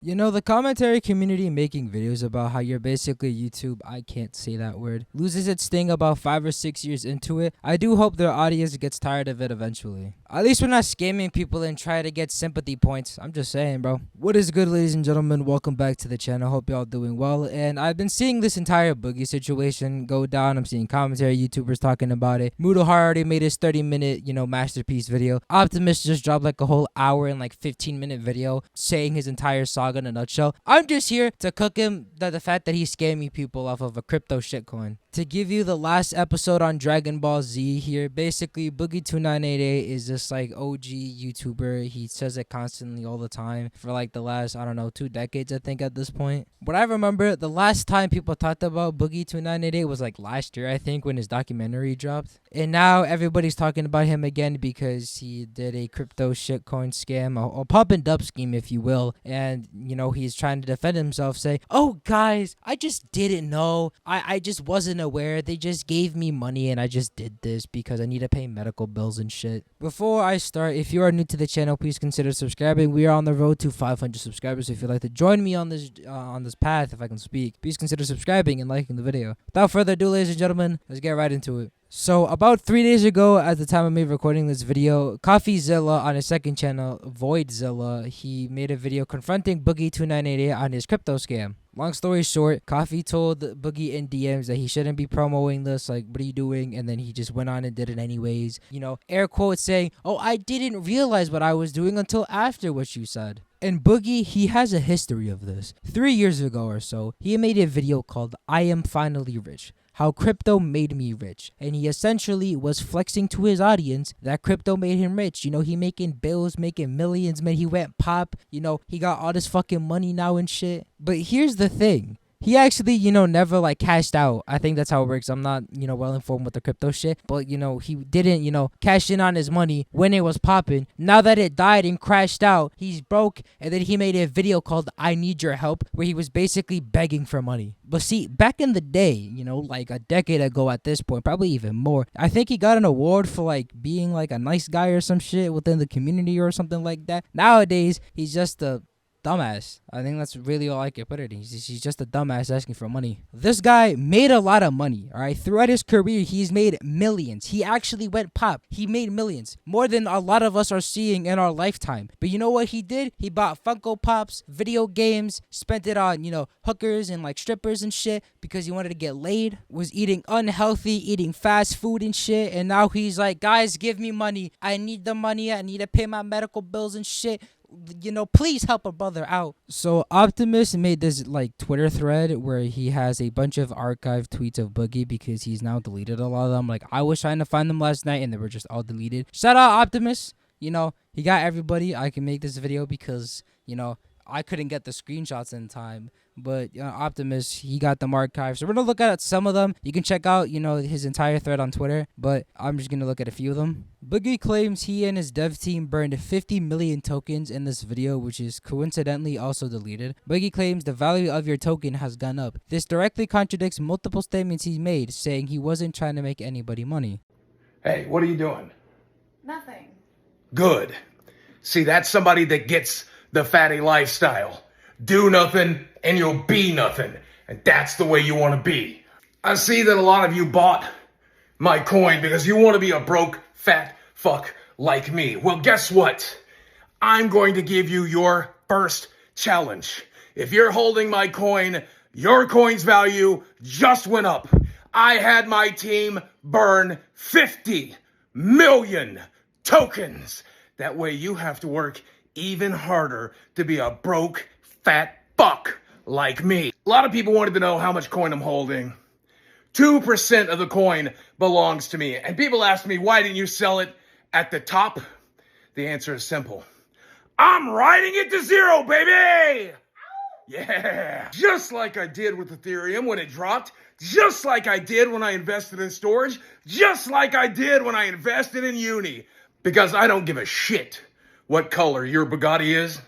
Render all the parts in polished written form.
You know, the commentary community making videos about how you're basically YouTube, I can't say that word, loses its sting about 5 or 6 years into it. I do hope their audience gets tired of it eventually. At least we're not scamming people and try to get sympathy points. I'm just saying, bro. What is good, ladies and gentlemen? Welcome back to the channel. Hope y'all doing well. And I've been seeing this entire Boogie situation go down. I'm seeing commentary YouTubers talking about it. Mudahar already made his 30-minute, masterpiece video. Optimus just dropped like a whole hour and like 15-minute video saying his entire saga in a nutshell. I'm just here to cook him the fact that he's scamming people off of a crypto shitcoin. To give you the last episode on Dragon Ball Z here, basically Boogie2988 is this like OG YouTuber. He says it constantly all the time for like the last, I don't know, 2 decades I think at this point. But I remember the last time people talked about Boogie2988 was like last year I think when his documentary dropped. And now everybody's talking about him again because he did a crypto shitcoin scam, a pump and dump scheme if you will. And he's trying to defend himself, say, "Oh guys, I just didn't know. I just wasn't aware. They just gave me money and I just did this because I need to pay medical bills and shit." Before I start, if you are new to the channel, please consider subscribing. We are on the road to 500 subscribers. If you'd like to join me on this path, if I can speak, please consider subscribing and liking the video. Without further ado, ladies and gentlemen, let's get right into it. So about 3 days ago, at the time of me recording this video, CoffeeZilla on his second channel, Voidzilla, he made a video confronting Boogie2988 on his crypto scam. Long story short, Coffee told Boogie in DMs that he shouldn't be promoting this, like, what are you doing? And then he just went on and did it anyways. Air quotes saying, "Oh, I didn't realize what I was doing until after what you said." And Boogie, he has a history of this. 3 years ago or so, he made a video called "I Am Finally Rich," how crypto made me rich. And he essentially was flexing to his audience that crypto made him rich. He making bills, making millions, man. He went pop. He got all this fucking money now and shit. But here's the thing. He actually, never like cashed out. I think that's how it works. I'm not, well informed with the crypto shit. But, he didn't, cash in on his money when it was popping. Now that it died and crashed out, he's broke. And then he made a video called "I Need Your Help," where he was basically begging for money. But see, back in the day, like a decade ago at this point, probably even more, I think he got an award for like being like a nice guy or some shit within the community or something like that. Nowadays, he's just a dumbass. I think that's really all I can put it in. He's just a dumbass asking for money. This guy made a lot of money, all right? Throughout his career, he's made millions. He actually went pop. He made millions. More than a lot of us are seeing in our lifetime. But you know what he did? He bought Funko Pops, video games, spent it on, hookers and like strippers and shit because he wanted to get laid, was eating unhealthy, eating fast food and shit. And now he's like, "Guys, give me money. I need the money. I need to pay my medical bills and shit. Please help a brother out." So Optimus made this like Twitter thread where he has a bunch of archived tweets of Boogie because he's now deleted a lot of them. Like, I was trying to find them last night and they were just all deleted. Shout out Optimus. He got everybody. I can make this video because, I couldn't get the screenshots in time. But Optimus, he got them archived. So we're going to look at some of them. You can check out, his entire thread on Twitter. But I'm just going to look at a few of them. Boogie claims he and his dev team burned 50 million tokens in this video, which is coincidentally also deleted. Boogie claims the value of your token has gone up. This directly contradicts multiple statements he's made, saying he wasn't trying to make anybody money. Hey, what are you doing? Nothing. Good. See, that's somebody that gets the fatty lifestyle. Do nothing and you'll be nothing. And that's the way you want to be. I see that a lot of you bought my coin because you want to be a broke, fat fuck like me. Well, guess what? I'm going to give you your first challenge. If you're holding my coin, your coin's value just went up. I had my team burn 50 million tokens. That way you have to work even harder to be a broke, fat fuck like me. A lot of people wanted to know how much coin I'm holding. 2% of the coin belongs to me. And people ask me, why didn't you sell it at the top? The answer is simple. I'm riding it to zero, baby! Yeah! Just like I did with Ethereum when it dropped. Just like I did when I invested in storage. Just like I did when I invested in Uni. Because I don't give a shit what color your Bugatti is.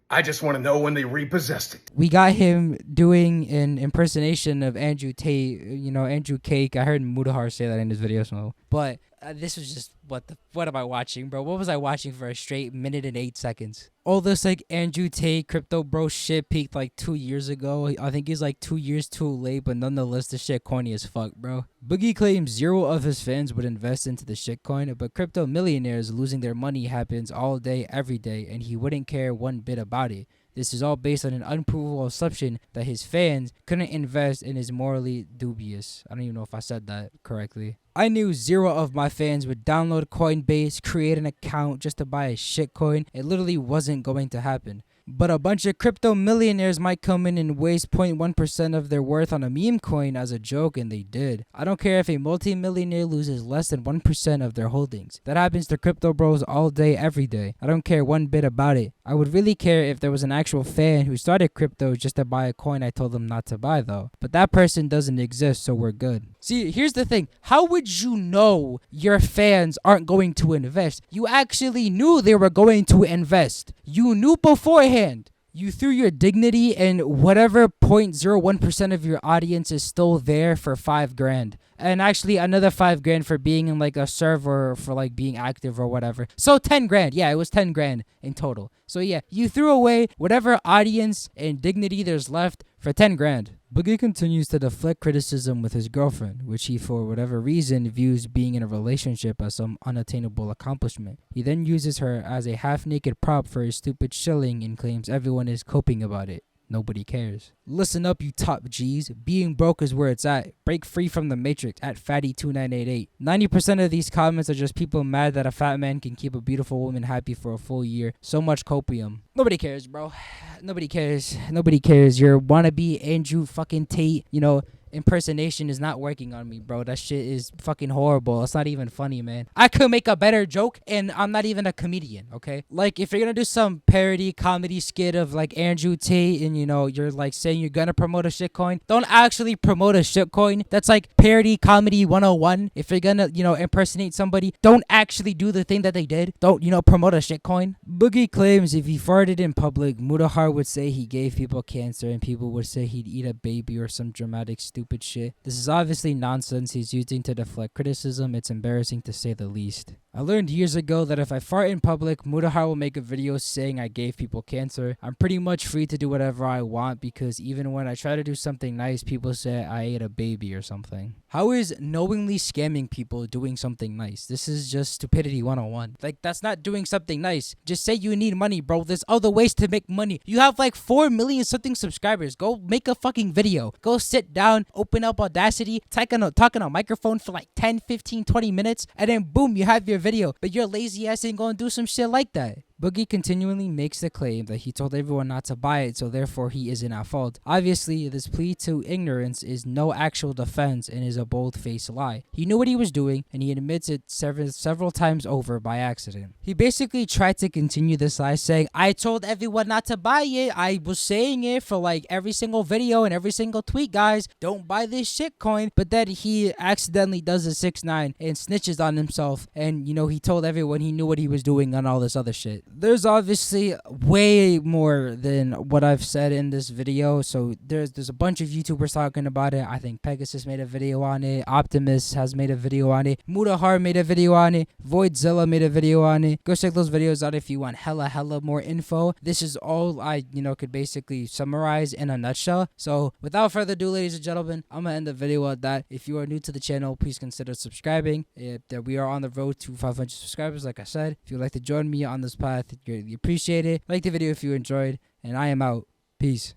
I just want to know when they repossessed it. We got him doing an impersonation of Andrew Tate, Andrew Cake. I heard Mudahar say that in his video, so. But This was just what am I watching, bro? What was I watching for a straight minute and 8 seconds? All this like Andrew Tate crypto bro shit peaked like 2 years ago. I think he's like 2 years too late, but nonetheless, the shit corny as fuck, bro. Boogie claims 0 of his fans would invest into the shitcoin, but crypto millionaires losing their money happens all day, every day, and he wouldn't care one bit about it. This is all based on an unprovable assumption that his fans couldn't invest and is morally dubious. I don't even know if I said that correctly. I knew 0 of my fans would download Coinbase, create an account just to buy a shitcoin. It literally wasn't going to happen. But a bunch of crypto millionaires might come in and waste 0.1% of their worth on a meme coin as a joke, and they did. I don't care if a multi-millionaire loses less than 1% of their holdings. That happens to crypto bros all day, every day. I don't care one bit about it. I would really care if there was an actual fan who started crypto just to buy a coin I told them not to buy, though. But that person doesn't exist, so we're good. See, here's the thing. How would you know your fans aren't going to invest? You actually knew they were going to invest. You knew beforehand. You threw your dignity and whatever 0.01% of your audience is still there for $5,000. And actually another $5,000 for being in like a server for like being active or whatever. So $10,000. Yeah, it was $10,000 in total. So yeah, you threw away whatever audience and dignity there's left for $10,000. Boogie continues to deflect criticism with his girlfriend, which he for whatever reason views being in a relationship as some unattainable accomplishment. He then uses her as a half-naked prop for his stupid shilling and claims everyone is coping about it. Nobody cares. Listen up, you top G's. Being broke is where it's at. Break free from the matrix at Fatty2988. 90% of these comments are just people mad that a fat man can keep a beautiful woman happy for a full year. So much copium. Nobody cares, bro. Nobody cares. Nobody cares. Your wannabe Andrew fucking Tate, impersonation is not working on me, bro. That shit is fucking horrible. It's not even funny, man. I could make a better joke, and I'm not even a comedian, okay? Like, if you're gonna do some parody comedy skit of like Andrew Tate and you're like saying you're gonna promote a shitcoin, don't actually promote a shitcoin. That's like parody comedy 101. If you're gonna impersonate somebody, don't actually do the thing that they did. Don't promote a shitcoin. Boogie claims if he farted in public, Mudahar would say he gave people cancer and people would say he'd eat a baby or some dramatic stupid shit. This is obviously nonsense he's using to deflect criticism. It's embarrassing to say the least. I learned years ago that if I fart in public, Mudahar will make a video saying I gave people cancer. I'm pretty much free to do whatever I want because even when I try to do something nice, people say I ate a baby or something. How is knowingly scamming people doing something nice? This is just stupidity 101. Like, that's not doing something nice. Just say you need money, bro. There's other ways to make money. You have like 4 million something subscribers. Go make a fucking video. Go sit down, open up Audacity, talk on a microphone for like 10, 15, 20 minutes, and then boom, you have your video. But your lazy ass ain't gonna do some shit like that. Boogie continually makes the claim that he told everyone not to buy it, so therefore he isn't at fault. Obviously, this plea to ignorance is no actual defense and is a bold-faced lie. He knew what he was doing, and he admits it several times over by accident. He basically tried to continue this lie saying, I told everyone not to buy it. I was saying it for like every single video and every single tweet, guys. Don't buy this shitcoin. But then he accidentally does a 6ix9ine and snitches on himself, and he told everyone he knew what he was doing on all this other shit. There's obviously way more than what I've said in this video, so there's a bunch of YouTubers talking about it. I think Pegasus made a video on it, Optimus has made a video on it, Mudahar made a video on it, Voidzilla made a video on it. Go check those videos out if you want hella more info. This is all I could basically summarize in a nutshell. So without further ado, ladies and gentlemen, I'm gonna end the video at that. If you are new to the channel, please consider subscribing. We are on the road to 500 subscribers, like I said. If you'd like to join me on this path, greatly appreciate it. Like the video if you enjoyed, and I am out. Peace.